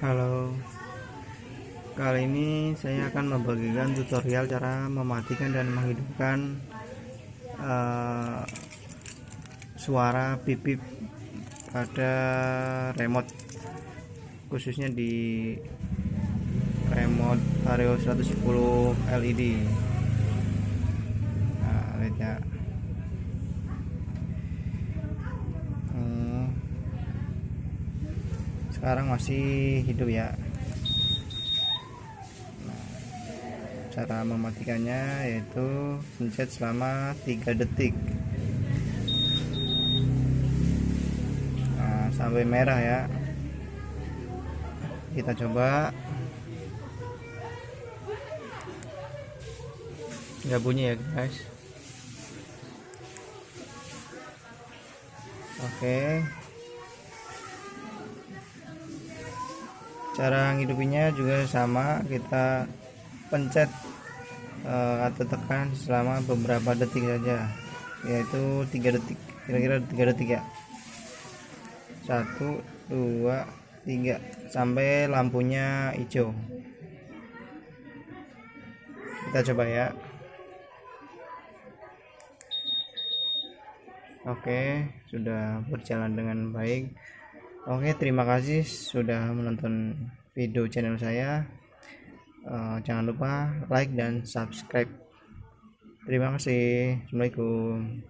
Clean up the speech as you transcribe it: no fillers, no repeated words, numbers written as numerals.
Halo, kali ini saya akan membagikan tutorial cara mematikan dan menghidupkan eh, suara pipip pada remote, khususnya di remote Vario 110 LED. Nah, lihat ya. Hmm, sekarang masih hidup ya. Cara mematikannya yaitu pencet selama 3 detik, nah, sampai merah ya. Kita coba. Nggak bunyi ya guys. Oke, cara ngidupinnya juga sama, kita pencet atau tekan selama beberapa detik saja, yaitu 3 detik, kira-kira 3 detik ya. 1, 2, 3 sampai lampunya hijau. Kita coba ya. Oke, sudah berjalan dengan baik. Oke, terima kasih sudah menonton video channel saya. Jangan lupa like dan subscribe. Terima kasih. Assalamualaikum.